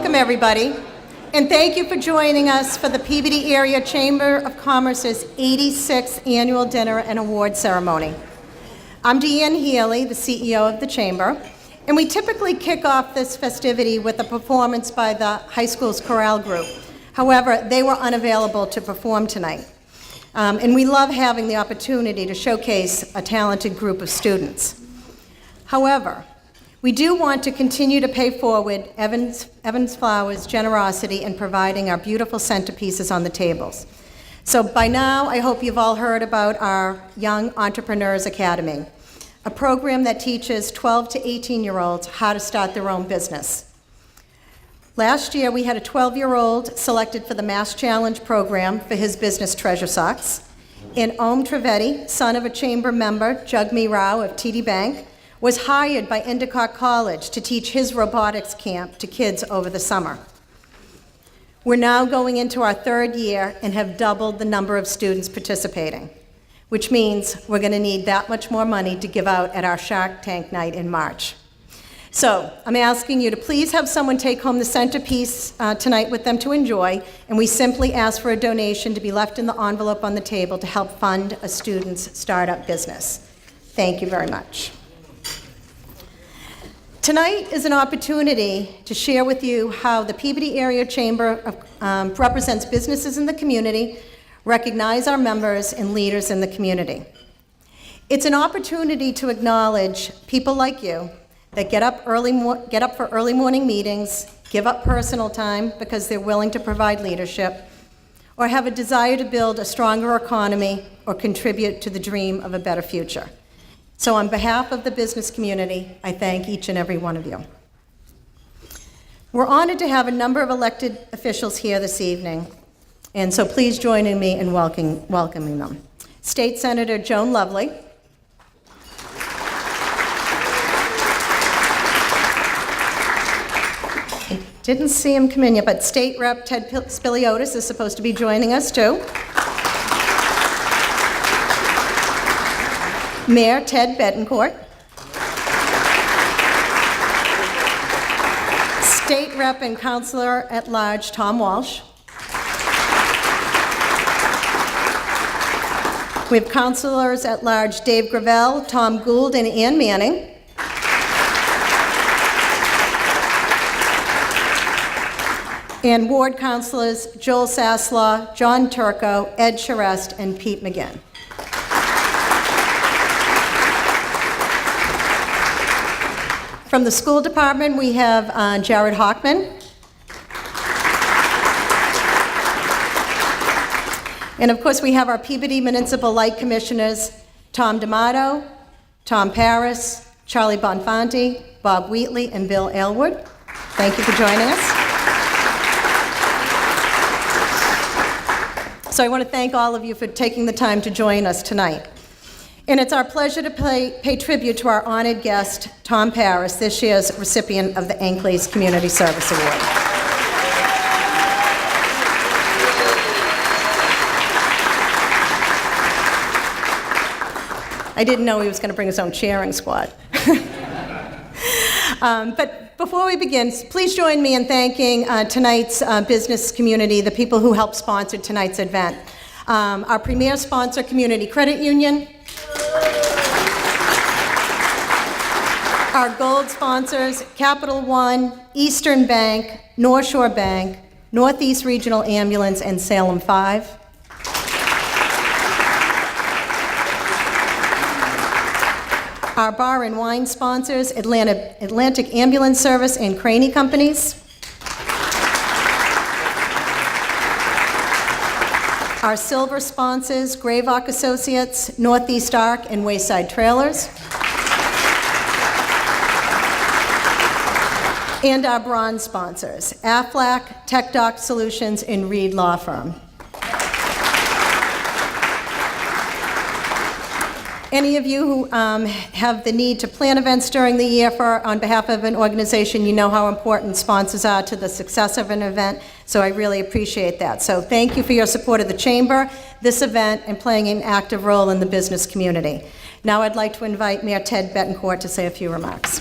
Welcome, everybody, and thank you for joining us for the Peabody Area Chamber of Commerce's 86th Annual Dinner and Award Ceremony. I'm Deanne Healy, the CEO of the Chamber, and we typically kick off this festivity with a performance by the high school's chorale group. However, they were unavailable to perform tonight. And we love having the opportunity to showcase a talented group of students. However, we do want to continue to pay forward Evans Flowers' generosity in providing our beautiful centerpieces on the tables. So by now, I hope you've all heard about our Young Entrepreneurs Academy, a program that teaches 12 to 18-year-olds how to start their own business. Last year, we had a 12-year-old selected for the Mass Challenge program for his business Treasure Socks. And Om Trivedi, son of a chamber member, Jugme Rao of TD Bank, was hired by Endicott College to teach his robotics camp to kids over the summer. We're now going into our third year and have doubled the number of students participating, which means we're going to need that much more money to give out at our Shark Tank night in March. So I'm asking you to please have someone take home the centerpiece tonight with them to enjoy, and we simply ask for a donation to be left in the envelope on the table to help fund a student's startup business. Thank you very much. Tonight is an opportunity to share with you how the Peabody Area Chamber represents businesses in the community, recognize our members and leaders in the community. It's an opportunity to acknowledge people like you that get up for early morning meetings, give up personal time because they're willing to provide leadership, or have a desire to build a stronger economy or contribute to the dream of a better future. So on behalf of the business community, I thank each and every one of you. We're honored to have a number of elected officials here this evening, and so please join me in welcoming them. State Senator Joan Lovely, I didn't see him come in yet, but State Rep Ted Spiliotis is supposed to be joining us too. Mayor Ted Bettencourt, State Rep and Councilor at Large Tom Walsh. We have Councilors at Large Dave Gravel, Tom Gould, and Ann Manning. And Ward Councilors Joel Saslaw, John Turco, Ed Charest, and Pete McGinn. From the school department, we have Jared Hockman. And of course, we have our Peabody Municipal Light Commissioners, Tom D'Amato, Tom Paris, Charlie Bonfanti, Bob Wheatley, and Bill Aylward. Thank you for joining us. So I want to thank all of you for taking the time to join us tonight. And it's our pleasure to pay tribute to our honored guest, Tom Paris, this year's recipient of the Ankeles Community Service Award. I didn't know he was going to bring his own cheering squad. But before we begin, please join me in thanking tonight's business community, the people who helped sponsor tonight's event. Our premier sponsor, Community Credit Union. Our gold sponsors, Capital One, Eastern Bank, North Shore Bank, Northeast Regional Ambulance, and Salem 5. Our bar and wine sponsors, Atlantic Ambulance Service and Craney Companies. Our silver sponsors, Gravock Associates, Northeast Arc, and Wayside Trailers. And our bronze sponsors, Aflac, TechDoc Solutions, and Reed Law Firm. Any of you who have the need to plan events during the year on behalf of an organization, you know how important sponsors are to the success of an event, so I really appreciate that. So thank you for your support of the Chamber, this event, and playing an active role in the business community. Now I'd like to invite Mayor Ted Bettencourt to say a few remarks.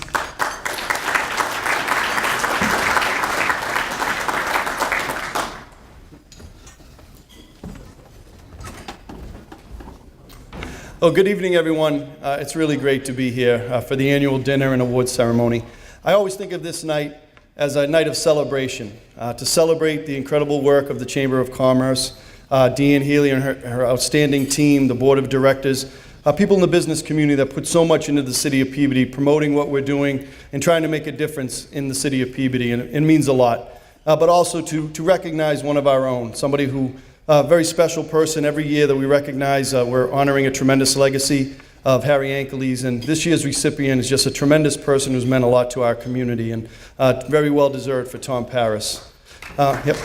Well, good evening, everyone. It's really great to be here for the annual dinner and awards ceremony. I always think of this night as a night of celebration, to celebrate the incredible work of the Chamber of Commerce, Deanne Healy and her outstanding team, the board of directors, people in the business community that put so much into the city of Peabody, promoting what we're doing and trying to make a difference in the city of Peabody, and it means a lot. But also to recognize one of our own, somebody who, a very special person every year that we recognize. We're honoring a tremendous legacy of Harry Ankeles, and this year's recipient is just a tremendous person who's meant a lot to our community, and very well deserved for Tom Paris. Yep.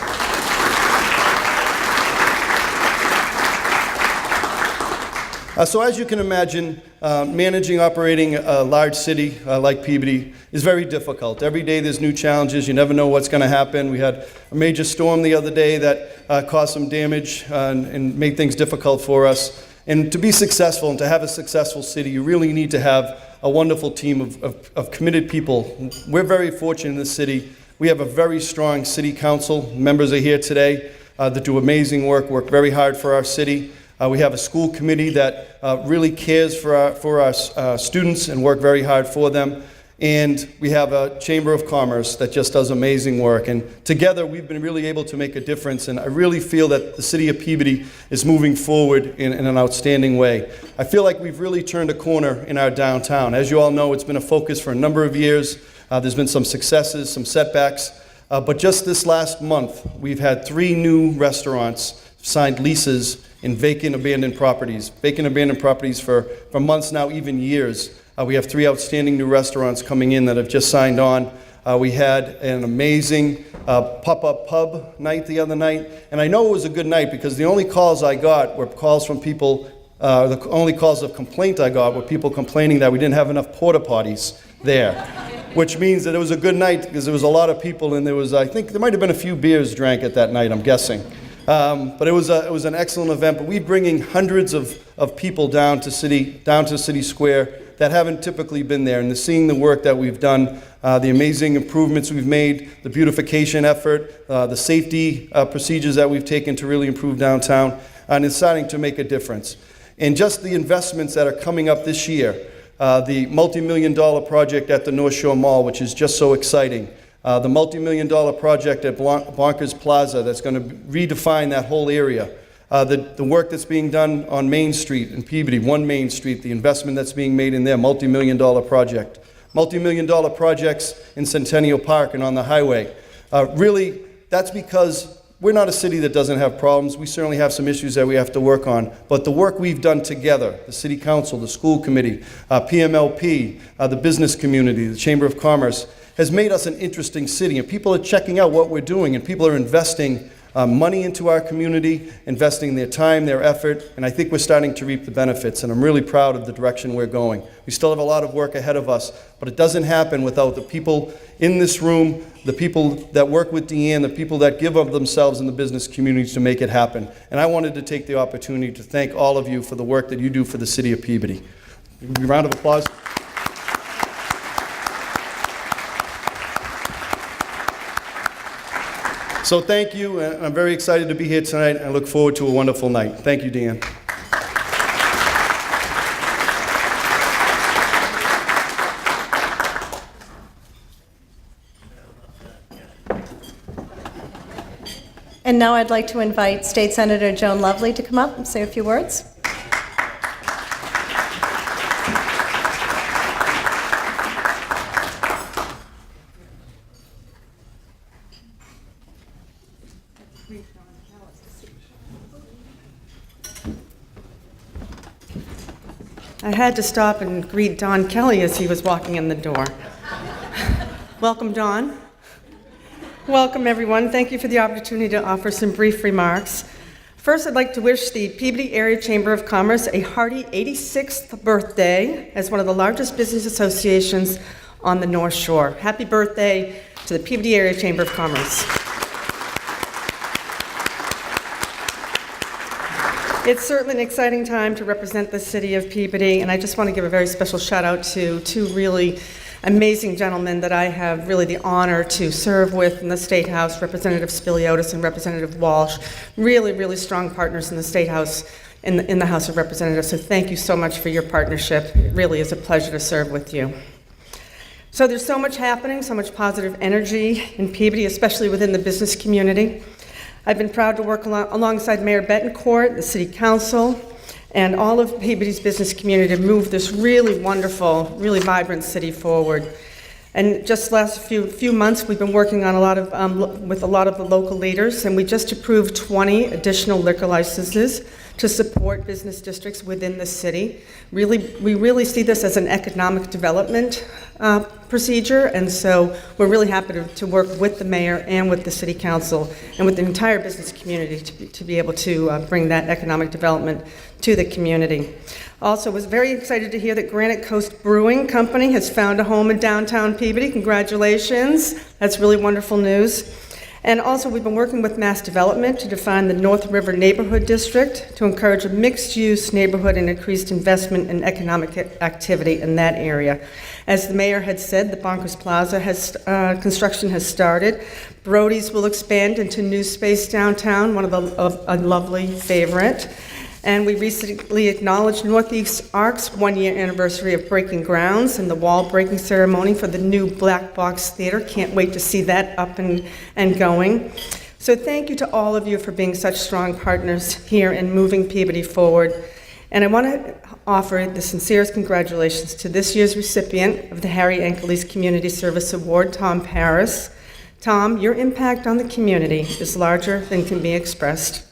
So as you can imagine, managing, operating a large city like Peabody is very difficult. Every day there's new challenges. You never know what's going to happen. We had a major storm the other day that caused some damage and made things difficult for us. And to be successful and to have a successful city, you really need to have a wonderful team of committed people. We're very fortunate in this city. We have a very strong city council. Members are here today that do amazing work very hard for our city. We have a school committee that really cares for our students and work very hard for them. And we have a Chamber of Commerce that just does amazing work. And together we've been really able to make a difference. And I really feel that the city of Peabody is moving forward in an outstanding way. I feel like we've really turned a corner in our downtown. As you all know, it's been a focus for a number of years. There's been some successes, some setbacks. But just this last month, we've had 3 new restaurants signed leases in vacant abandoned properties for months now, even years. We have 3 outstanding new restaurants coming in that have just signed on. We had an amazing pop-up pub night the other night, and I know it was a good night because the only calls I got were calls from people, the only calls of complaint I got were people complaining that we didn't have enough porta potties there, which means that it was a good night because there was a lot of people, and I think there might have been a few beers drank at that night, I'm guessing. But it was an excellent event. But we're bringing hundreds of people down to City Square that haven't typically been there, and seeing the work that we've done, the amazing improvements we've made, the beautification effort, the safety procedures that we've taken to really improve downtown, and it's starting to make a difference. And just the investments that are coming up this year, the multi-million-dollar project at the North Shore Mall, which is just so exciting. The multi-million-dollar project at Bonkers Plaza that's going to redefine that whole area. The work that's being done on Main Street in Peabody, 1 Main Street, the investment that's being made in there, multi-million-dollar project. Multi-million-dollar projects in Centennial Park and on the highway. Really, that's because we're not a city that doesn't have problems. We certainly have some issues that we have to work on. But the work we've done together, the City Council, the school committee, PMLP, the business community, the Chamber of Commerce, has made us an interesting city, and people are checking out what we're doing, and people are investing money into our community, investing their time, their effort, and I think we're starting to reap the benefits, and I'm really proud of the direction we're going. We still have a lot of work ahead of us, but it doesn't happen without the people in this room, the people that work with Deanne, the people that give of themselves in the business community to make it happen. And I wanted to take the opportunity to thank all of you for the work that you do for the city of Peabody. A round of applause. So thank you, and I'm very excited to be here tonight, and I look forward to a wonderful night. Thank you, Deanne. And now I'd like to invite State Senator Joan Lovely to come up and say a few words. I had to stop and greet Don Kelly as he was walking in the door. Welcome, Don. Welcome, everyone. Thank you for the opportunity to offer some brief remarks. First, I'd like to wish the Peabody Area Chamber of Commerce a hearty 86th birthday as one of the largest business associations on the North Shore. Happy birthday to the Peabody Area Chamber of Commerce. It's certainly an exciting time to represent the city of Peabody, and I just want to give a very special shout out to 2 really amazing gentlemen that I have really the honor to serve with in the State House, Representative Spiliotis and Representative Walsh. Really, really strong partners in the State House. in the House of Representatives. So thank you so much for your partnership. It really is a pleasure to serve with you. So there's so much happening, so much positive energy in Peabody, especially within the business community. I've been proud to work alongside Mayor Bettencourt, the City Council, and all of Peabody's business community to move this really wonderful, really vibrant city forward. And just last few months, we've been working on with a lot of the local leaders, and we just approved 20 additional liquor licenses to support business districts within the city. We really see this as an economic development procedure, and so we're really happy to work with the mayor and with the city council and with the entire business community to be able to bring that economic development to the community. Also, was very excited to hear that Granite Coast Brewing Company has found a home in downtown Peabody. Congratulations. That's really wonderful news. And also, we've been working with Mass Development to define the North River Neighborhood District to encourage a mixed-use neighborhood and increased investment in economic activity in that area. As the mayor had said, the Bonkers Plaza construction has started. Brody's will expand into new space downtown, a lovely favorite. And we recently acknowledged Northeast Arc's one-year anniversary of breaking grounds and the wall-breaking ceremony for the new Black Box Theater. Can't wait to see that up and going. So thank you to all of you for being such strong partners here in moving Peabody forward. And I want to offer the sincerest congratulations to this year's recipient of the Harry Ankeles Community Service Award, Tom Paris. Tom, your impact on the community is larger than can be expressed.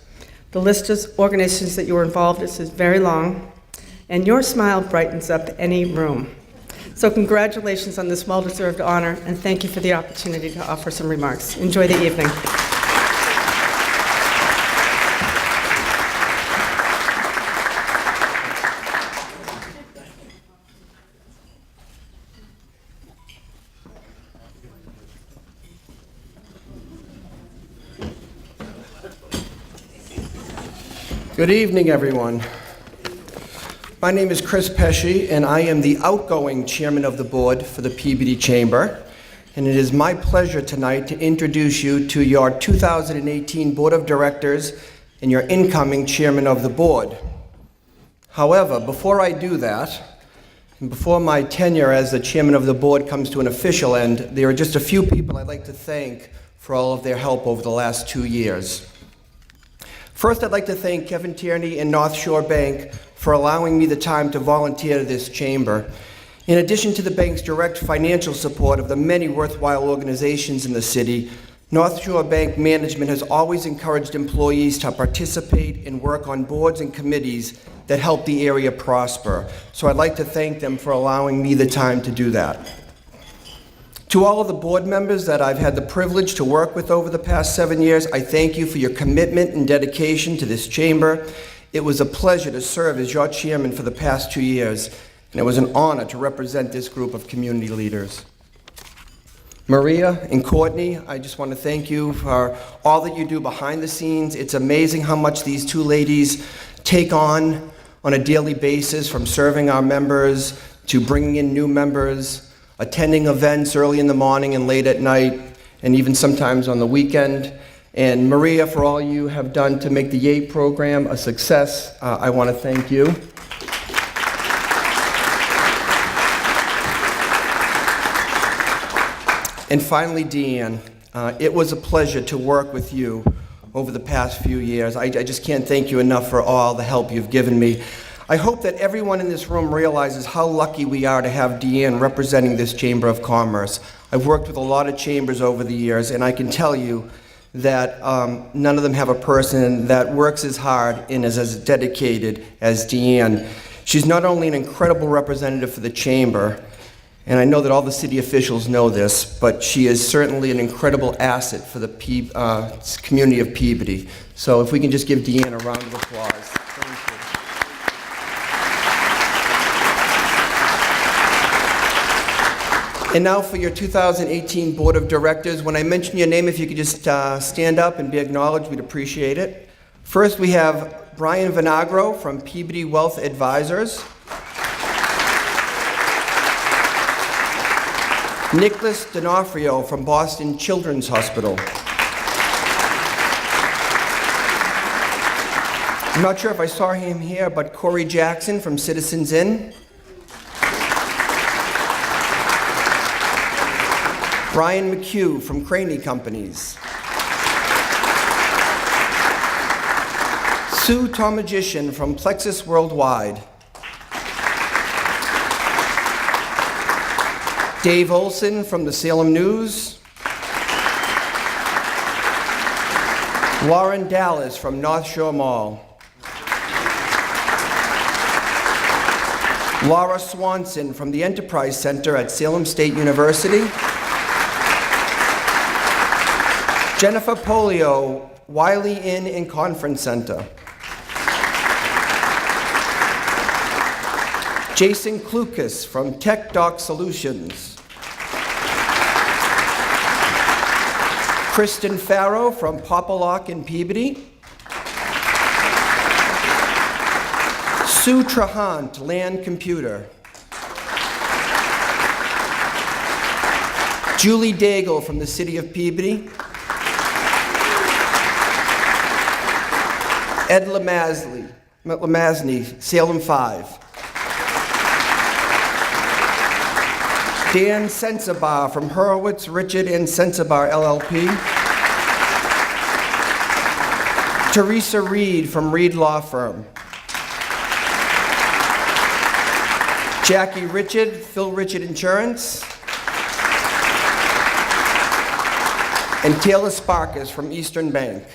The list of organizations that you were involved in is very long, and your smile brightens up any room. So congratulations on this well-deserved honor, and thank you for the opportunity to offer some remarks. Enjoy the evening. Good evening, everyone. My name is Chris Pesce, and I am the outgoing chairman of the board for the Peabody Chamber. And it is my pleasure tonight to introduce you to your 2018 Board of Directors and your incoming chairman of the board. However, before I do that, and before my tenure as the chairman of the board comes to an official end, there are just a few people I'd like to thank for all of their help over the last 2 years. First, I'd like to thank Kevin Tierney and North Shore Bank for allowing me the time to volunteer to this chamber. In addition to the bank's direct financial support of the many worthwhile organizations in the city, North Shore Bank management has always encouraged employees to participate and work on boards and committees that help the area prosper. So I'd like to thank them for allowing me the time to do that. To all of the board members that I've had the privilege to work with over the past 7 years, I thank you for your commitment and dedication to this chamber. It was a pleasure to serve as your chairman for the past 2 years, and it was an honor to represent this group of community leaders. Maria and Courtney, I just want to thank you for all that you do behind the scenes. It's amazing how much these two ladies take on a daily basis, from serving our members to bringing in new members, attending events early in the morning and late at night, and even sometimes on the weekend. And Maria, for all you have done to make the YAPE program a success, I want to thank you. And finally, Deanne, it was a pleasure to work with you over the past few years. I just can't thank you enough for all the help you've given me. I hope that everyone in this room realizes how lucky we are to have Deanne representing this Chamber of Commerce. I've worked with a lot of chambers over the years, and I can tell you that none of them have a person that works as hard and is as dedicated as Deanne. She's not only an incredible representative for the Chamber, and I know that all the city officials know this, but she is certainly an incredible asset for the community of Peabody. So if we can just give Deanne a round of applause. Thank you. And now for your 2018 Board of Directors. When I mention your name, if you could just stand up and be acknowledged, we'd appreciate it. First, we have Brian Vinagro from Peabody Wealth Advisors. Nicholas D'Onofrio from Boston Children's Hospital. I'm not sure if I saw him here, but Corey Jackson from Citizens Inn. Brian McHugh from Craney Companies. Sue Tomagician from Plexus Worldwide. Dave Olson from the Salem News. Lauren Dallas from North Shore Mall. Laura Swanson from the Enterprise Center at Salem State University. Jennifer Polio, Wiley Inn and Conference Center. Jason Klukas from Tech Doc Solutions. Kristen Farrow from Popalock in Peabody. Sue Trahant, Land Computer. Julie Daigle from the City of Peabody. Ed Lamazny, Salem 5. Dan Sensabar from Hurwitz, Richard and Sensabar LLP. Teresa Reed from Reed Law Firm. Jackie Richard, Phil Richard Insurance. And Taylor Sparkus from Eastern Bank.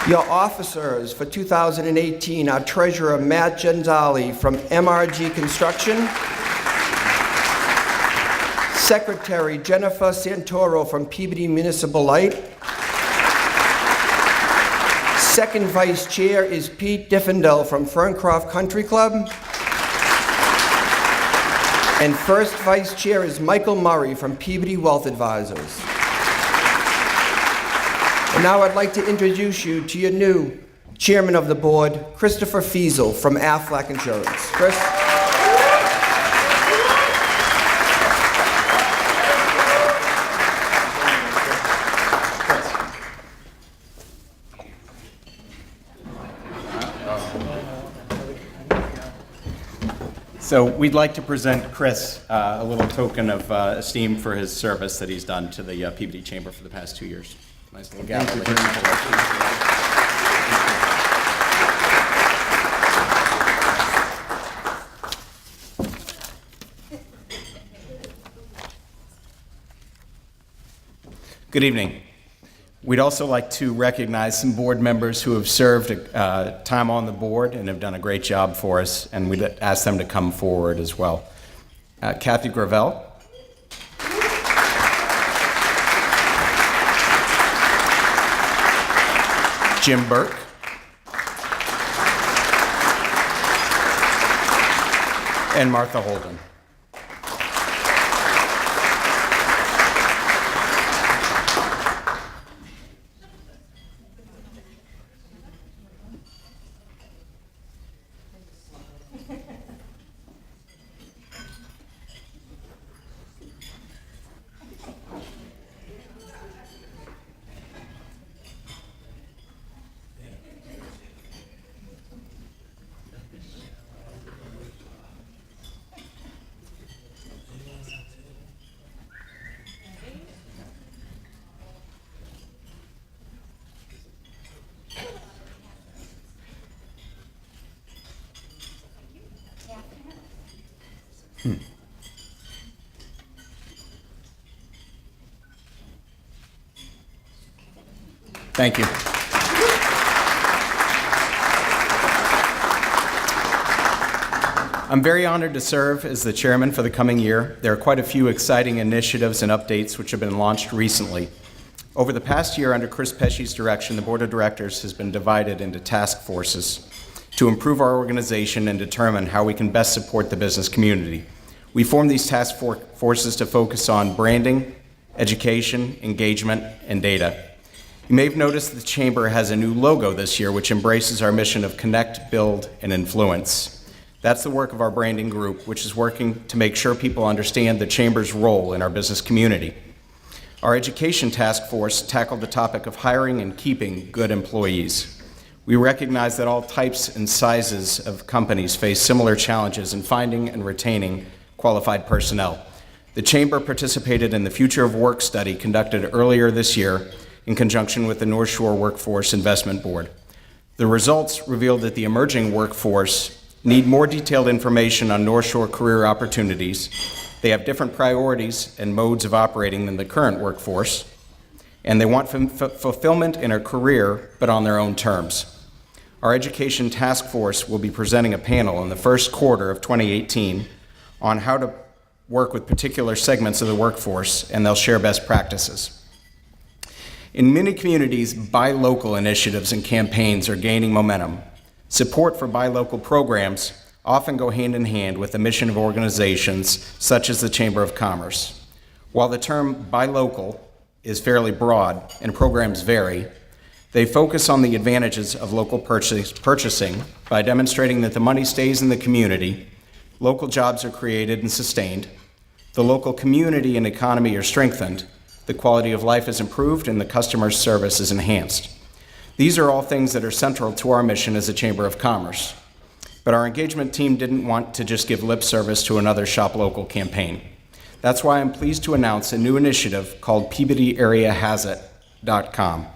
Your officers for 2018 are Treasurer Matt Genzali from MRG Construction, Secretary Jennifer Santoro from Peabody Municipal Light, Second Vice Chair is Pete Diffendell from Ferncroft Country Club, and First Vice Chair is Michael Murray from Peabody Wealth Advisors. And now I'd like to introduce you to your new Chairman of the Board, Christopher Feazel from Aflac Insurance. Chris? So we'd like to present Chris a little token of esteem for his service that he's done to the Peabody Chamber for the past 2 years. Nice little gavel. Good evening. We'd also like to recognize some board members who have served time on the board and have done a great job for us, and we'd ask them to come forward as well. Kathy Gravel. Jim Burke. And Martha Holden. Thank you. I'm very honored to serve as the chairman for the coming year. There are quite a few exciting initiatives and updates which have been launched recently. Over the past year, under Chris Pesce's direction, the board of directors has been divided into task forces to improve our organization and determine how we can best support the business community. We formed these task forces to focus on branding, education, engagement, and data. You may have noticed the Chamber has a new logo this year, which embraces our mission of connect, build, and influence. That's the work of our branding group, which is working to make sure people understand the Chamber's role in our business community. Our education task force tackled the topic of hiring and keeping good employees. We recognize that all types and sizes of companies face similar challenges in finding and retaining qualified personnel. The Chamber participated in the Future of Work study conducted earlier this year in conjunction with the North Shore Workforce Investment Board. The results revealed that the emerging workforce need more detailed information on North Shore career opportunities. They have different priorities and modes of operating than the current workforce, and they want fulfillment in a career, but on their own terms. Our education task force will be presenting a panel in the first quarter of 2018 on how to work with particular segments of the workforce, and they'll share best practices. In many communities, buy local initiatives and campaigns are gaining momentum. Support for buy local programs often go hand in hand with the mission of organizations such as the Chamber of Commerce. While the term buy local is fairly broad and programs vary, they focus on the advantages of local purchasing by demonstrating that the money stays in the community, local jobs are created and sustained, the local community and economy are strengthened, the quality of life is improved, and the customer service is enhanced. These are all things that are central to our mission as a Chamber of Commerce. But our engagement team didn't want to just give lip service to another Shop Local campaign. That's why I'm pleased to announce a new initiative called PeabodyAreaHasIt.com.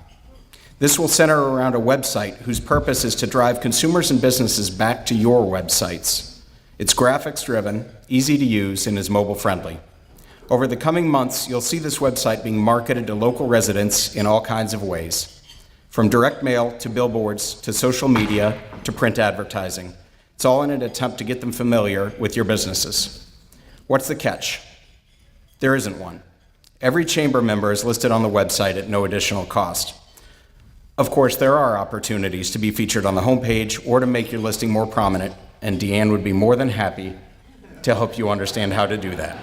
This will center around a website whose purpose is to drive consumers and businesses back to your websites. It's graphics-driven, easy to use, and is mobile-friendly. Over the coming months, you'll see this website being marketed to local residents in all kinds of ways, from direct mail to billboards to social media to print advertising. It's all in an attempt to get them familiar with your businesses. What's the catch? There isn't one. Every chamber member is listed on the website at no additional cost. Of course, there are opportunities to be featured on the homepage or to make your listing more prominent, and Deanne would be more than happy to help you understand how to do that.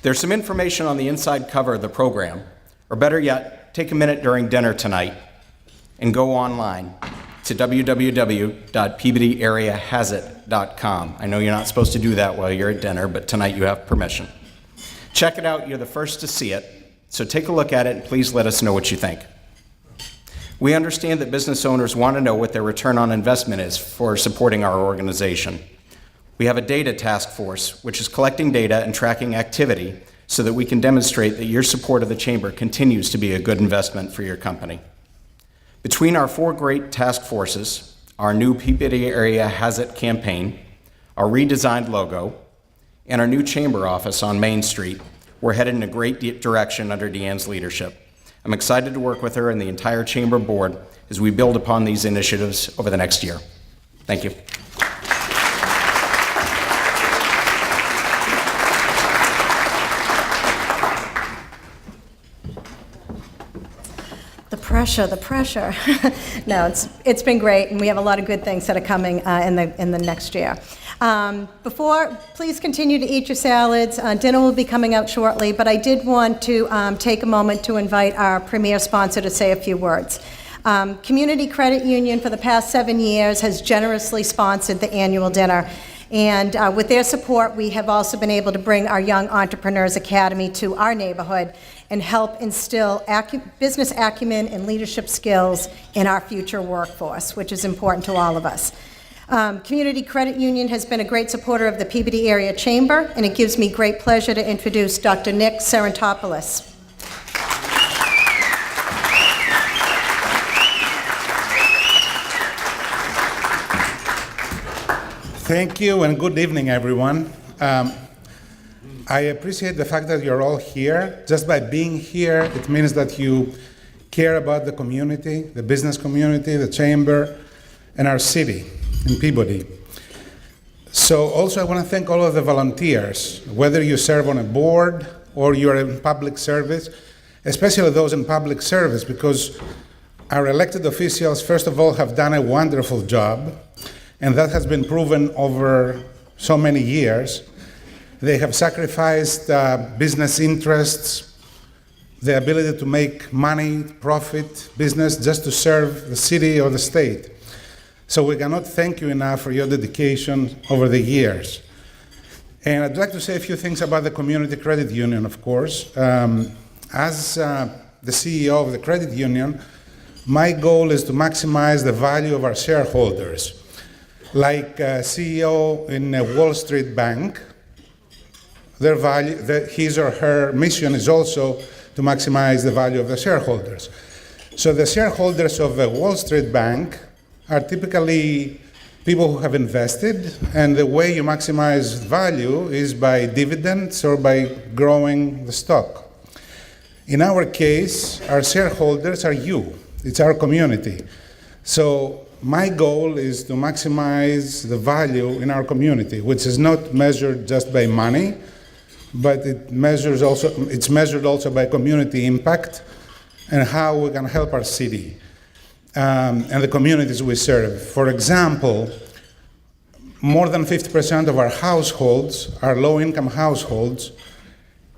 There's some information on the inside cover of the program, or better yet, take a minute during dinner tonight and go online to www.PeabodyAreaHasIt.com. I know you're not supposed to do that while you're at dinner, but tonight you have permission. Check it out, you're the first to see it, so take a look at it and please let us know what you think. We understand that business owners want to know what their return on investment is for supporting our organization. We have a data task force, which is collecting data and tracking activity so that we can demonstrate that your support of the Chamber continues to be a good investment for your company. Between our 4 great task forces, our new Peabody Area Has It campaign, our redesigned logo, and our new Chamber office on Main Street, we're headed in a great direction under Deanne's leadership. I'm excited to work with her and the entire Chamber board as we build upon these initiatives over the next year. Thank you. The pressure. No, it's been great, and we have a lot of good things that are coming in the next year. Please continue to eat your salads. Dinner will be coming out shortly, but I did want to take a moment to invite our premier sponsor to say a few words. Community Credit Union for the past 7 years has generously sponsored the annual dinner. And with their support, we have also been able to bring our Young Entrepreneurs Academy to our neighborhood and help instill business acumen and leadership skills in our future workforce, which is important to all of us. Community Credit Union has been a great supporter of the Peabody Area Chamber, and it gives me great pleasure to introduce Dr. Nick Sarantopoulos. Thank you and good evening, everyone. I appreciate the fact that you're all here. Just by being here, it means that you care about the community, the business community, the chamber, and our city in Peabody. So also I want to thank all of the volunteers, whether you serve on a board or you're in public service, especially those in public service, because our elected officials, first of all, have done a wonderful job, and that has been proven over so many years. They have sacrificed business interests, the ability to make money, profit, business, just to serve the city or the state. So we cannot thank you enough for your dedication over the years. And I'd like to say a few things about the Community Credit Union, of course. As the CEO of the credit union, my goal is to maximize the value of our shareholders. Like a CEO in a Wall Street bank, their value, his or her mission is also to maximize the value of the shareholders. So the shareholders of a Wall Street bank are typically people who have invested, and the way you maximize value is by dividends or by growing the stock. In our case, our shareholders are you. It's our community. So my goal is to maximize the value in our community, which is not measured just by money, but it's measured also by community impact and how we can help our city and the communities we serve. For example, more than 50% of our households are low-income households,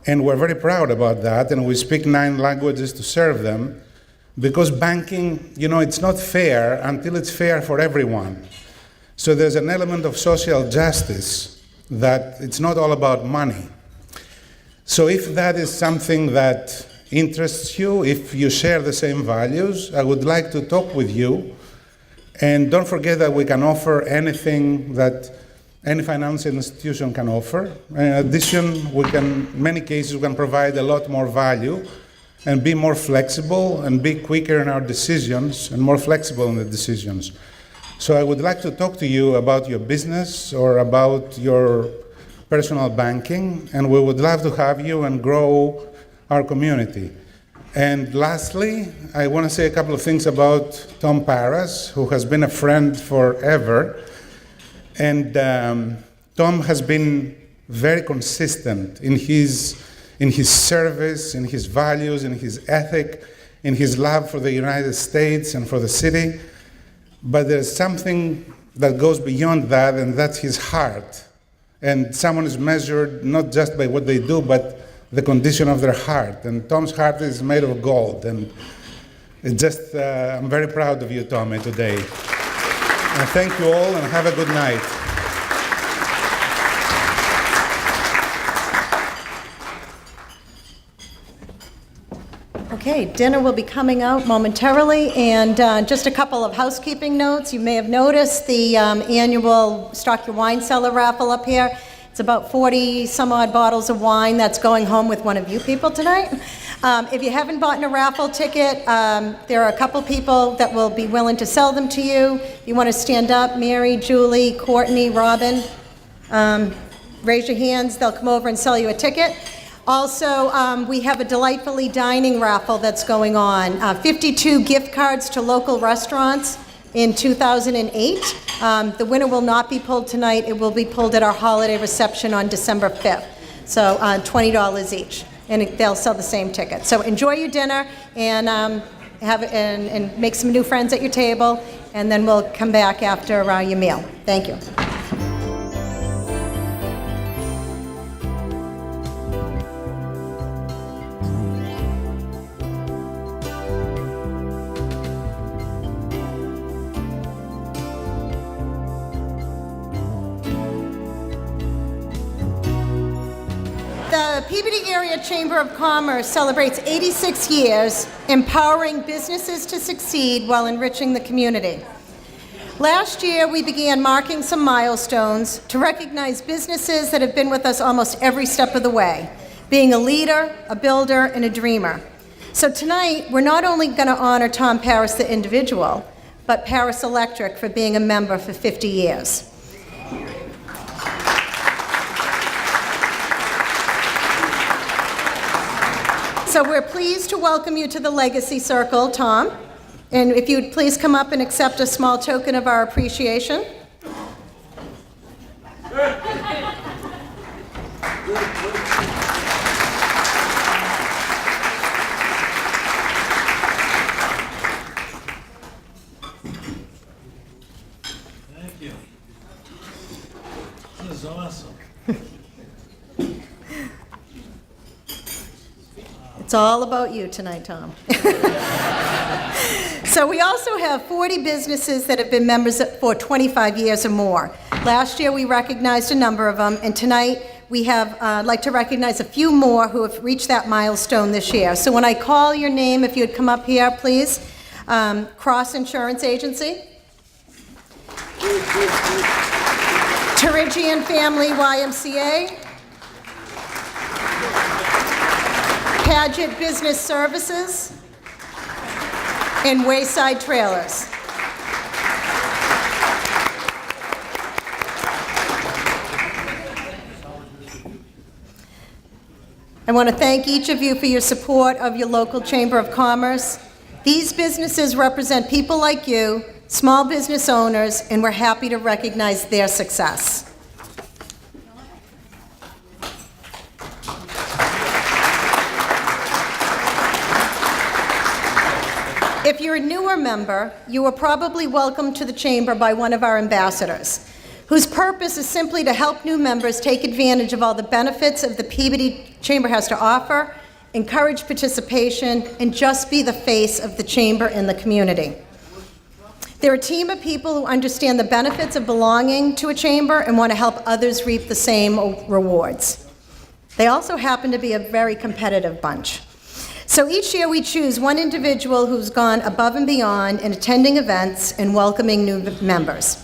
and we're very proud about that, and we speak 9 languages to serve them, because banking, it's not fair until it's fair for everyone. So there's an element of social justice that it's not all about money. So if that is something that interests you, if you share the same values, I would like to talk with you. And don't forget that we can offer anything that any financial institution can offer. In addition, in many cases, we can provide a lot more value and be more flexible and be quicker in our decisions and more flexible in the decisions. So I would like to talk to you about your business or about your personal banking, and we would love to have you and grow our community. And lastly, I want to say a couple of things about Tom Paras, who has been a friend forever. And Tom has been very consistent in his service, in his values, in his ethic, in his love for the United States and for the city. But there's something that goes beyond that, and that's his heart. And someone is measured not just by what they do, but the condition of their heart. And Tom's heart is made of gold. And I'm very proud of you, Tommy, today. And thank you all, and have a good night. Okay, dinner will be coming out momentarily, and just a couple of housekeeping notes. You may have noticed the annual Stock Your Wine Cellar raffle up here. It's about 40 some odd bottles of wine that's going home with one of you people tonight. If you haven't bought a raffle ticket, there are a couple people that will be willing to sell them to you. You want to stand up, Mary, Julie, Courtney, Robin. Raise your hands, they'll come over and sell you a ticket. Also, we have a Delightfully Dining raffle that's going on. 52 gift cards to local restaurants in 2008. The winner will not be pulled tonight. It will be pulled at our holiday reception on December 5th. So $20 each, and they'll sell the same ticket. So enjoy your dinner and and make some new friends at your table, and then we'll come back after your meal. Thank you. The Peabody Area Chamber of Commerce celebrates 86 years empowering businesses to succeed while enriching the community. Last year, we began marking some milestones to recognize businesses that have been with us almost every step of the way, being a leader, a builder, and a dreamer. So tonight, we're not only going to honor Tom Paras, the individual, but Paras Electric for being a member for 50 years. So we're pleased to welcome you to the Legacy Circle, Tom. And if you'd please come up and accept a small token of our appreciation. Thank you. This is awesome. It's all about you tonight, Tom. So we also have 40 businesses that have been members for 25 years or more. Last year we recognized a number of them, and tonight I'd like to recognize a few more who have reached that milestone this year. So when I call your name, if you'd come up here, please. Cross Insurance Agency. Terigian Family YMCA. Paget Business Services. And Wayside Trailers. I want to thank each of you for your support of your local Chamber of Commerce. These businesses represent people like you, small business owners, and we're happy to recognize their success. If you're a newer member, you are probably welcomed to the Chamber by one of our ambassadors, whose purpose is simply to help new members take advantage of all the benefits of the Peabody Chamber has to offer, encourage participation, and just be the face of the Chamber in the community. They're a team of people who understand the benefits of belonging to a Chamber and want to help others reap the same rewards. They also happen to be a very competitive bunch. So each year we choose one individual who's gone above and beyond in attending events and welcoming new members.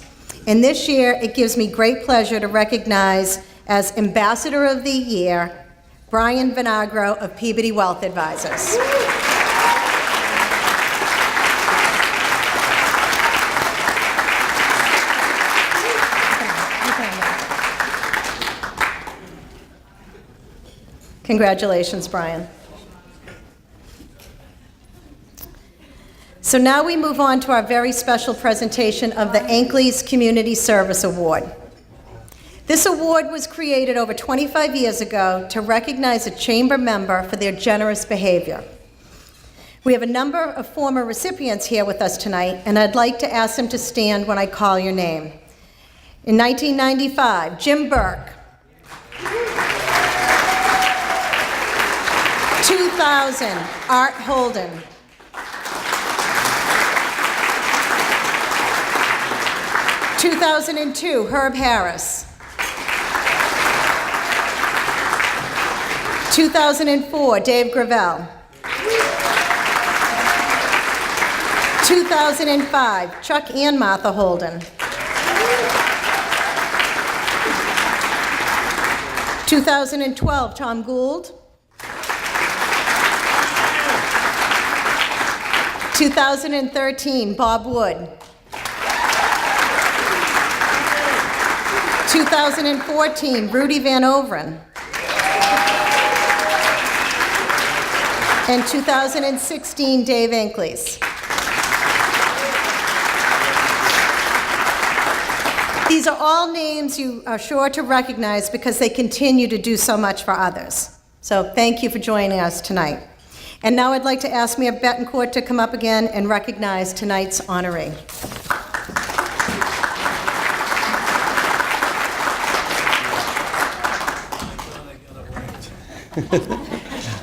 And this year, it gives me great pleasure to recognize as Ambassador of the Year, Brian Vinagro of Peabody Wealth Advisors. Congratulations, Brian. So now we move on to our very special presentation of the Ankeles Community Service Award. This award was created over 25 years ago to recognize a Chamber member for their generous behavior. We have a number of former recipients here with us tonight, and I'd like to ask them to stand when I call your name. In 1995, Jim Burke. 2000, Art Holden. 2002, Herb Harris. 2004, Dave Gravel. 2005, Chuck and Martha Holden. 2012, Tom Gould. 2013, Bob Wood. 2014, Rudy Van Overen. And 2016, Dave Ankeles. These are all names you are sure to recognize because they continue to do so much for others. So thank you for joining us tonight. And now I'd like to ask Mayor Bettencourt to come up again and recognize tonight's honoree.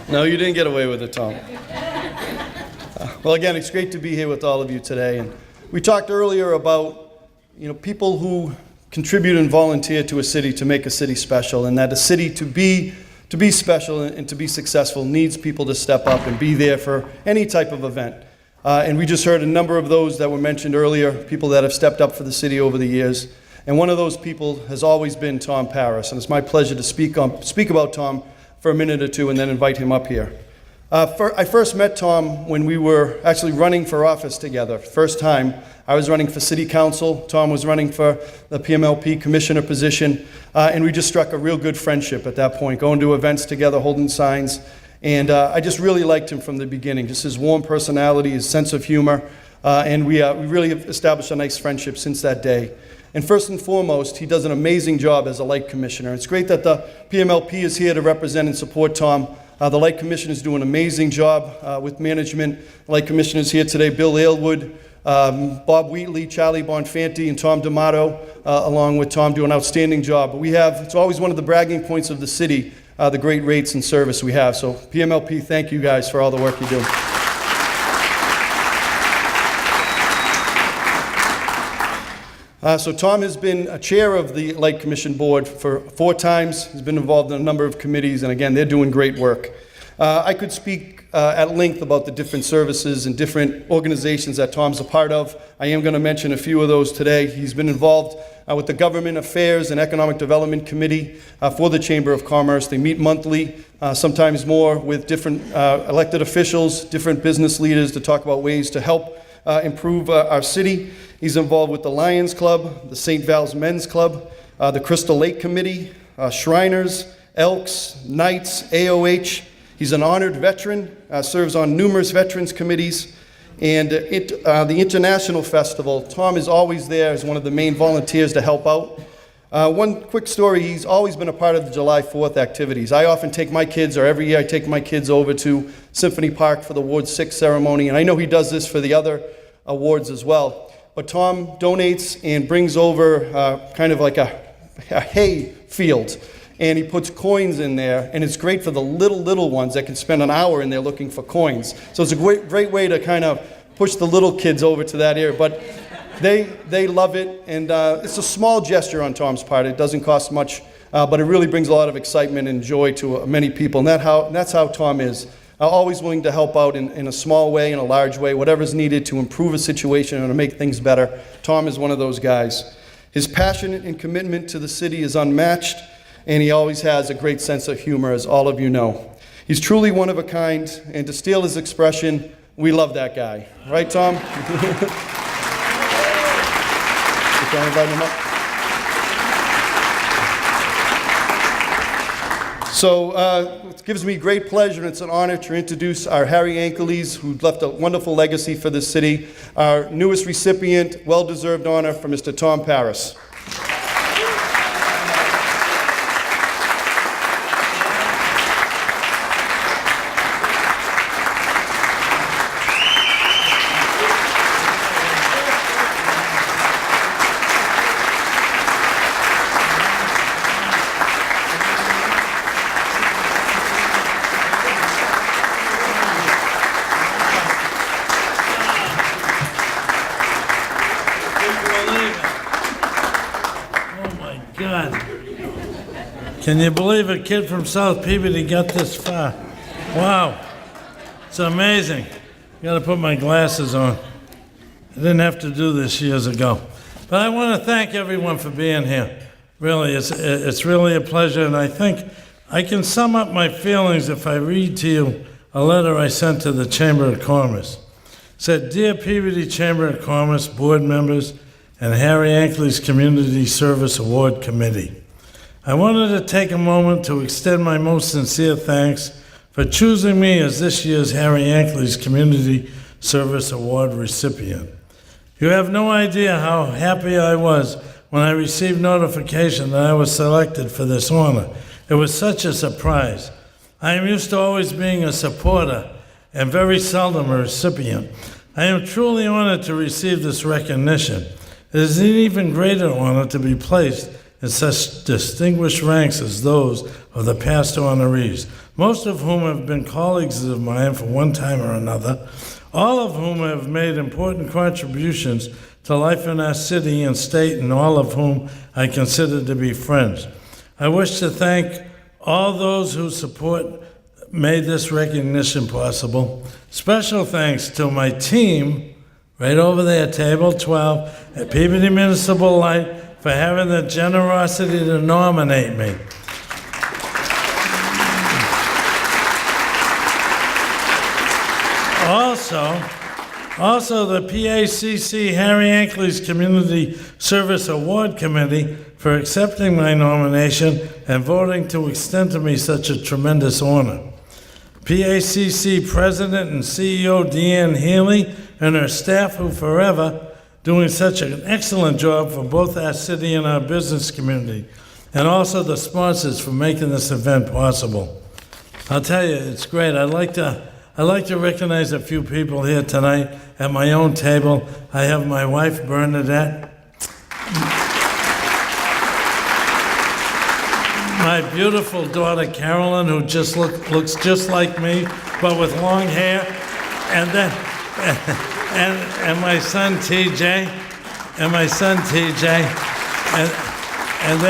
No, you didn't get away with it, Tom. Well, again, it's great to be here with all of you today. And we talked earlier about, people who contribute and volunteer to a city to make a city special, and that a city to be special and to be successful needs people to step up and be there for any type of event. And we just heard a number of those that were mentioned earlier, people that have stepped up for the city over the years. And one of those people has always been Tom Paris, and it's my pleasure to speak about Tom for a minute or two and then invite him up here. I first met Tom when we were actually running for office together. First time, I was running for city council. Tom was running for the PMLP commissioner position, and we just struck a real good friendship at that point, going to events together, holding signs. And I just really liked him from the beginning, just his warm personality, his sense of humor, and we really have established a nice friendship since that day. And first and foremost, he does an amazing job as a light commissioner. It's great that the PMLP is here to represent and support Tom. The light commission is doing an amazing job with management. The light commissioner is here today, Bill Aylwood, Bob Wheatley, Charlie Bonfanti, and Tom D'Amato, along with Tom, do an outstanding job. But it's always one of the bragging points of the city, the great rates and service we have. So PMLP, thank you guys for all the work you do. So Tom has been a chair of the Light Commission Board for 4 times. He's been involved in a number of committees, and again, they're doing great work. I could speak at length about the different services and different organizations that Tom's a part of. I am going to mention a few of those today. He's been involved with the Government Affairs and Economic Development Committee for the Chamber of Commerce. They meet monthly, sometimes more, with different elected officials, different business leaders to talk about ways to help improve our city. He's involved with the Lions Club, the St. Val's Men's Club, the Crystal Lake Committee, Shriners, Elks, Knights, AOH. He's an honored veteran, serves on numerous veterans committees, and the International Festival. Tom is always there as one of the main volunteers to help out. One quick story, he's always been a part of the July 4th activities. I often take my kids, or every year I take my kids over to Symphony Park for the Award 6 ceremony, and I know he does this for the other awards as well. But Tom donates and brings over kind of like a hay field, and he puts coins in there, and it's great for the little ones that can spend an hour in there looking for coins. So it's a great way to kind of push the little kids over to that area. But they love it, and it's a small gesture on Tom's part. It doesn't cost much, but it really brings a lot of excitement and joy to many people, and that's how Tom is. Always willing to help out in a small way, in a large way, whatever's needed to improve a situation and to make things better. Tom is one of those guys. His passion and commitment to the city is unmatched, and he always has a great sense of humor, as all of you know. He's truly one of a kind, and to steal his expression, we love that guy. Right, Tom? You can invite him up. So it gives me great pleasure, and it's an honor to introduce our Harry Ankeles, who left a wonderful legacy for this city, our newest recipient, well-deserved honor for Mr. Tom Paris. Can you believe a kid from South Peabody got this far? Wow, it's amazing. Got to put my glasses on. I didn't have to do this years ago. But I want to thank everyone for being here. Really, it's really a pleasure, and I think I can sum up my feelings if I read to you a letter I sent to the Chamber of Commerce. It said, "Dear Peabody Chamber of Commerce board members and Harry Ankeles Community Service Award Committee, I wanted to take a moment to extend my most sincere thanks for choosing me as this year's Harry Ankeles Community Service Award recipient. You have no idea how happy I was when I received notification that I was selected for this honor. It was such a surprise. I am used to always being a supporter and very seldom a recipient. I am truly honored to receive this recognition. It is an even greater honor to be placed in such distinguished ranks as those of the past honorees, most of whom have been colleagues of mine for one time or another, all of whom have made important contributions to life in our city and state, and all of whom I consider to be friends. I wish to thank all those whose support made this recognition possible. Special thanks to my team, right over there, table 12, at Peabody Municipal Light, for having the generosity to nominate me. Also the PACC Harry Ankeles Community Service Award Committee for accepting my nomination and voting to extend to me such a tremendous honor. PACC President and CEO Deanne Healy and her staff, who forever doing such an excellent job for both our city and our business community, and also the sponsors for making this event possible. I'll tell you, it's great. I'd like to recognize a few people here tonight at my own table. I have my wife, Bernadette, my beautiful daughter, Carolyn, who just looks just like me, but with long hair, and then and my son, TJ, and my son TJ. And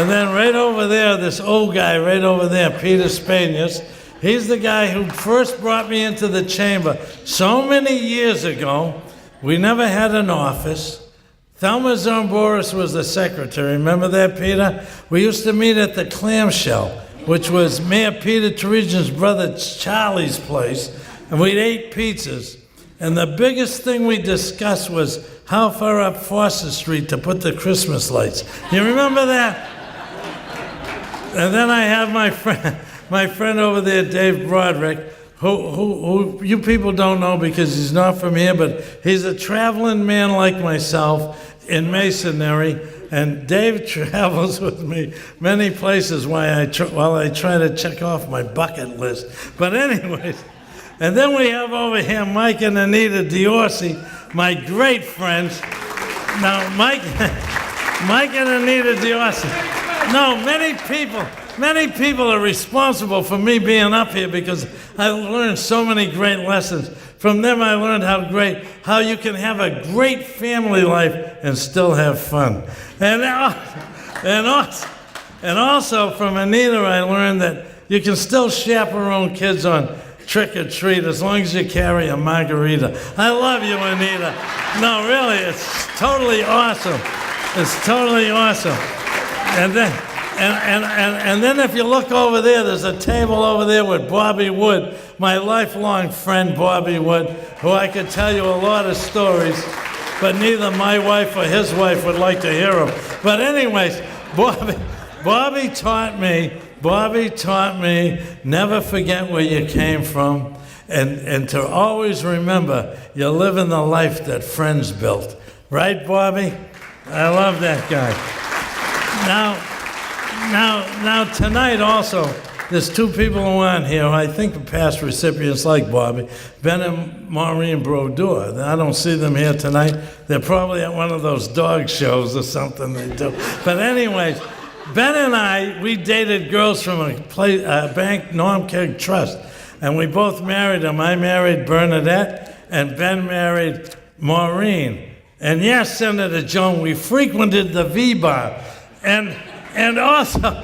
then right over there, this old guy right over there, Peter Spanius. He's the guy who first brought me into the chamber so many years ago. We never had an office. Thelma Zomboris was the secretary. Remember that, Peter? We used to meet at the Clamshell, which was Mayor Peter Terigian's brother Charlie's place, and we'd eat pizzas. And the biggest thing we discussed was how far up Foster Street to put the Christmas lights. You remember that? And then I have my friend over there, Dave Broderick, who you people don't know because he's not from here, but he's a traveling man like myself in masonry. And Dave travels with me many places while I try to check off my bucket list. But anyways, and then we have over here Mike and Anita Diorsi, my great friends. Now, Mike and Anita Diorsi. No, many people are responsible for me being up here because I learned so many great lessons. From them, I learned how you can have a great family life and still have fun. And also from Anita, I learned that you can still chaperone kids on trick or treat as long as you carry a margarita. I love you, Anita. No, really, it's totally awesome. It's totally awesome. And then if you look over there, there's a table over there with Bobby Wood, my lifelong friend Bobby Wood, who I could tell you a lot of stories, but neither my wife or his wife would like to hear them. But anyways, Bobby taught me never forget where you came from and to always remember you're living the life that friends built. Right, Bobby? I love that guy. Now tonight also, there's two people who aren't here who I think are past recipients like Bobby, Ben and Maureen Brodeur. I don't see them here tonight. They're probably at one of those dog shows or something they do. But anyways, Ben and I, we dated girls from a bank, Normkeg Trust, and we both married them. I married Bernadette, and Ben married Maureen. And yes, Senator Joan, we frequented the V-Bar. And also,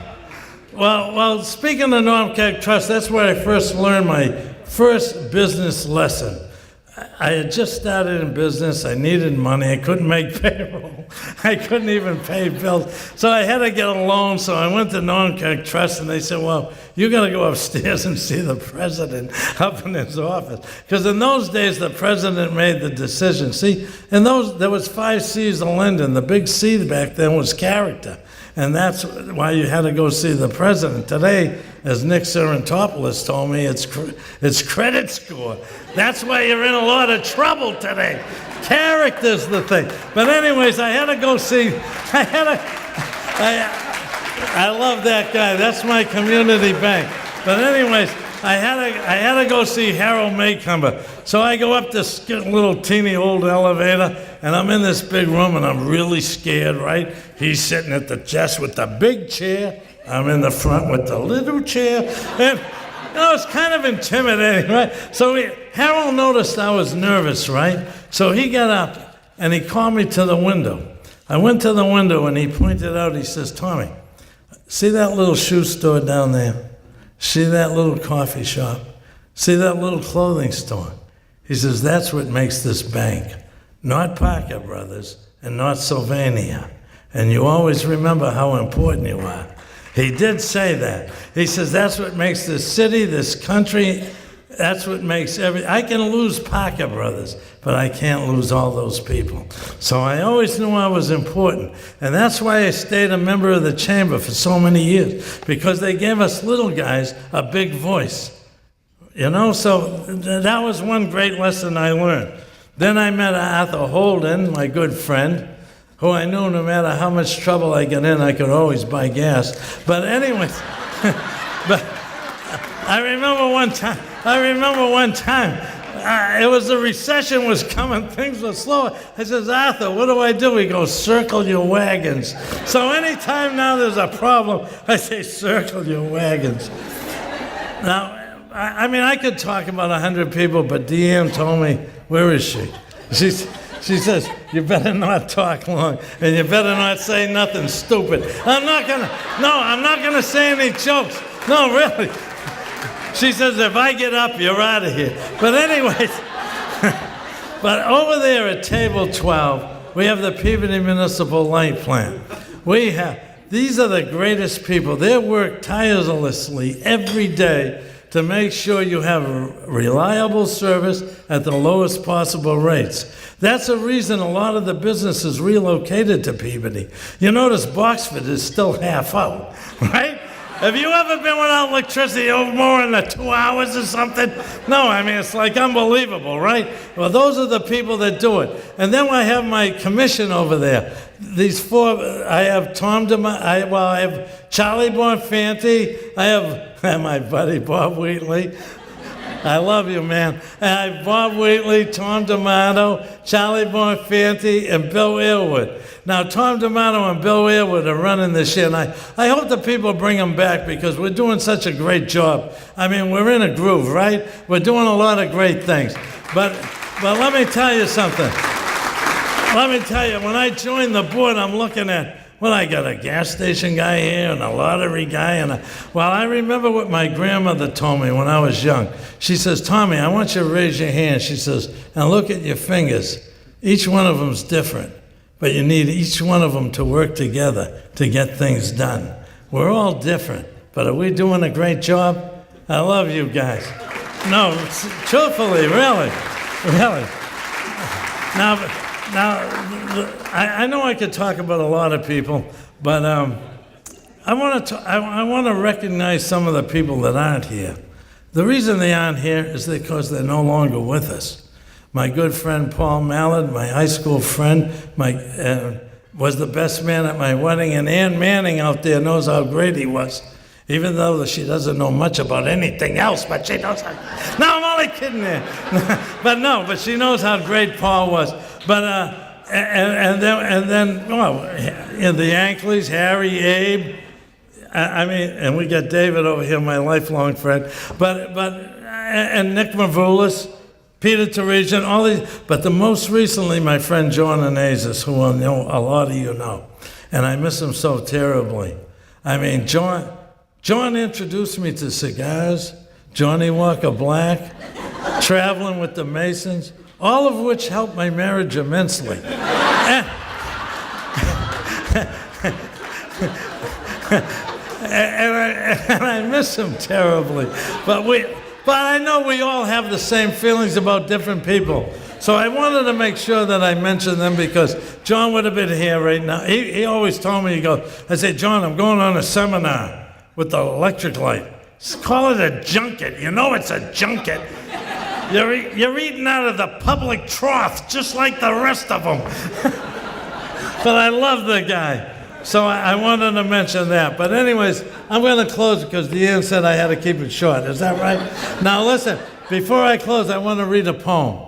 well, speaking of Normkeg Trust, that's where I first learned my first business lesson. I had just started in business. I needed money. I couldn't make payroll. I couldn't even pay bills. So I had to get a loan. So I went to Normkeg Trust, and they said, well, you got to go upstairs and see the president up in his office. Because in those days, the president made the decision. See, there was 5 C's of lending. The big C back then was character. And that's why you had to go see the president. Today, as Nick Sarantopoulos told me, it's credit score. That's why you're in a lot of trouble today. Character's the thing. But anyways, I had to go see, I love that guy. That's my community bank. But anyways, I had to go see Harold Maycumber. So I go up this little teeny old elevator, and I'm in this big room, and I'm really scared, right? He's sitting at the desk with the big chair. I'm in the front with the little chair. And it's kind of intimidating, right? So Harold noticed I was nervous, right? So he got up, and he called me to the window. I went to the window, and he pointed out, he says, Tommy, see that little shoe store down there? See that little coffee shop? See that little clothing store? He says, that's what makes this bank. Not Parker Brothers and not Sylvania. And you always remember how important you are. He did say that. He says, that's what makes this city, this country, that's what makes I can lose Parker Brothers, but I can't lose all those people. So I always knew I was important. And that's why I stayed a member of the chamber for so many years, because they gave us little guys a big voice. You know, so that was one great lesson I learned. Then I met Arthur Holden, my good friend, who I knew no matter how much trouble I got in, I could always buy gas. But anyways, but I remember one time, it was the recession was coming, things were slow. I says, Arthur, what do? He goes, circle your wagons. So anytime now there's a problem, I say, circle your wagons. Now, I mean, I could talk about 100 people, but Deanne told me, where is she? She says, you better not talk long, and you better not say nothing stupid. I'm not gonna say any jokes. No, really. She says, if I get up, you're out of here. But anyways, but over there at table 12, we have the Peabody Municipal Light Plant. These are the greatest people. They work tirelessly every day to make sure you have a reliable service at the lowest possible rates. That's the reason a lot of the businesses relocated to Peabody. You notice Boxford is still half out, right? Have you ever been without electricity over more than 2 hours or something? No, I mean, it's like unbelievable, right? Well, those are the people that do it. And then I have my commission over there. These four, I have Tom DeMato, I have Charlie Bonfanti, I have my buddy Bob Wheatley. I love you, man. I have Bob Wheatley, Tom DeMato, Charlie Bonfanti, and Bill Airwood. Now, Tom DeMato and Bill Airwood are running this year, and I hope the people bring them back because we're doing such a great job. I mean, we're in a groove, right? We're doing a lot of great things. But let me tell you something. Let me tell you, when I joined the board, I'm looking at, well, I got a gas station guy here and a lottery guy. Well, I remember what my grandmother told me when I was young. She says, Tommy, I want you to raise your hand. She says, and look at your fingers. Each one of them's different, but you need each one of them to work together to get things done. We're all different, but are we doing a great job? I love you guys. No, truthfully, really. Now, I know I could talk about a lot of people, but I want to recognize some of the people that aren't here. The reason they aren't here is because they're no longer with us. My good friend Paul Mallard, my high school friend, was the best man at my wedding, and Ann Manning out there knows how great he was, even though she doesn't know much about anything else, but she knows how. No, I'm only kidding there. but she knows how great Paul was. But and then the Ankeles, Harry, Abe. I mean, and we got David over here, my lifelong friend. And Nick Mavulis, Peter Teresian, all these. But the most recently, my friend John Anazis, who I know a lot of you know, and I miss him so terribly. I mean, John introduced me to cigars, Johnny Walker Black, traveling with the Masons. All of which helped my marriage immensely. And I miss him terribly. But I know we all have the same feelings about different people. So I wanted to make sure that I mentioned them because John would have been here right now. He always told me, I said, John, I'm going on a seminar with the electric light. Just call it a junket. You know it's a junket. You're eating out of the public trough, just like the rest of them. But I love the guy. So I wanted to mention that. But anyways, I'm going to close because Deanne said I had to keep it short. Is that right? Now listen, before I close, I want to read a poem.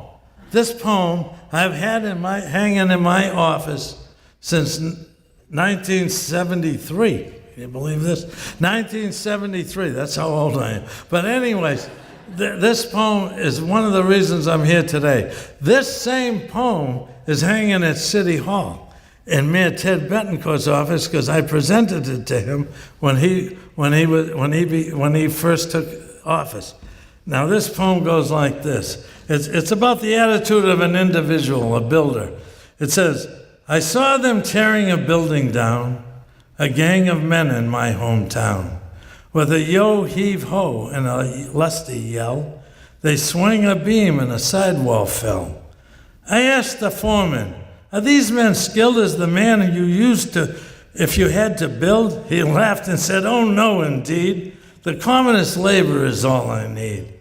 This poem I've had hanging in my office since 1973. Can you believe this? 1973, that's how old I am. But anyways, this poem is one of the reasons I'm here today. This same poem is hanging at City Hall in Mayor Ted Bettencourt's office because I presented it to him when he first took office. Now this poem goes like this. It's about the attitude of an individual, a builder. It says, I saw them tearing a building down, a gang of men in my hometown. With a yo heave ho and a lusty yell, they swung a beam and a sidewall fell. I asked the foreman, are these men skilled as the man you used to, if you had to build? He laughed and said, oh no, indeed. The commonest labor is all I need.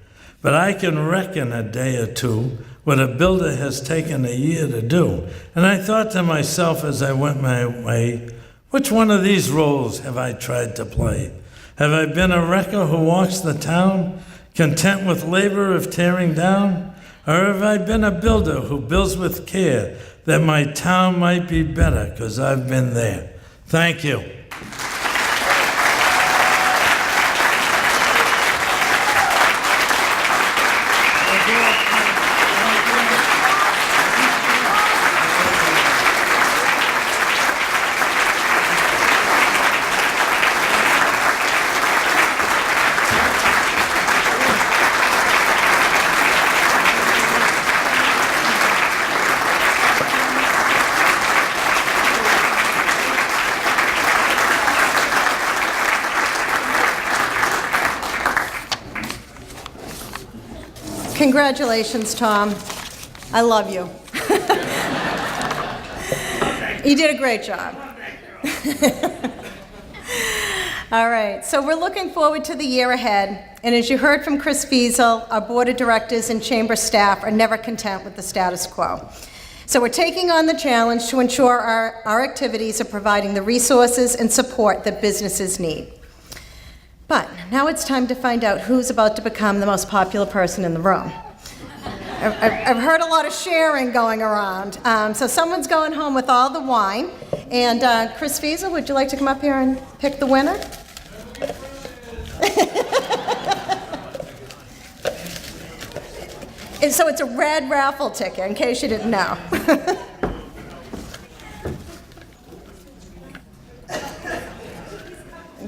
But I can reckon a day or two what a builder has taken a year to do. And I thought to myself as I went my way, which one of these roles have I tried to play? Have I been a wrecker who walks the town, content with labor of tearing down? Or have I been a builder who builds with care that my town might be better because I've been there? Thank you. Congratulations, Tom. I love you. You did a great job. All right, so we're looking forward to the year ahead, and as you heard from Chris Feazel, our board of directors and chamber staff are never content with the status quo. So we're taking on the challenge to ensure our activities are providing the resources and support that businesses need. But now it's time to find out who's about to become the most popular person in the room. I've heard a lot of sharing going around. So someone's going home with all the wine. And Chris Feazel, would you like to come up here and pick the winner? And so it's a red raffle ticket, in case you didn't know.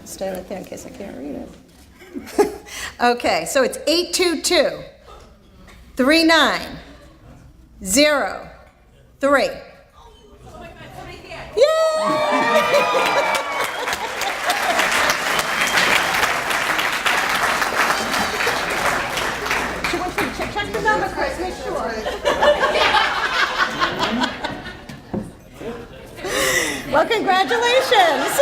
Stay right there in case I can't read it. Okay, so it's 822 3903. Yay! Check the number, Chris, make sure. Well, congratulations.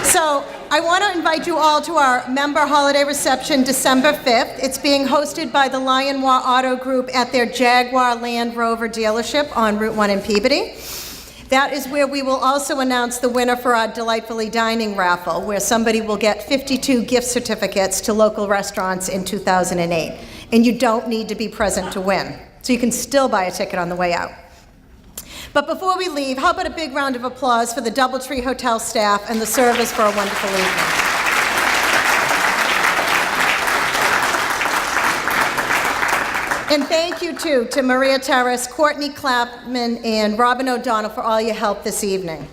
So I want to invite you all to our member holiday reception December 5th. It's being hosted by the Lionwa Auto Group at their Jaguar Land Rover dealership on Route 1 in Peabody. That is where we will also announce the winner for our Delightfully Dining raffle, where somebody will get 52 gift certificates to local restaurants in 2008. And you don't need to be present to win. So you can still buy a ticket on the way out. But before we leave, how about a big round of applause for the DoubleTree Hotel staff and the servers for a wonderful evening. And thank you, too, to Maria Terrace, Courtney Clapman, and Robin O'Donnell for all your help this evening.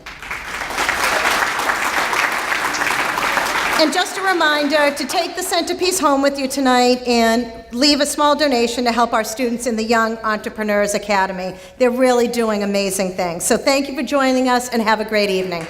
And just a reminder to take the centerpiece home with you tonight and leave a small donation to help our students in the Young Entrepreneurs Academy. They're really doing amazing things. So thank you for joining us and have a great evening.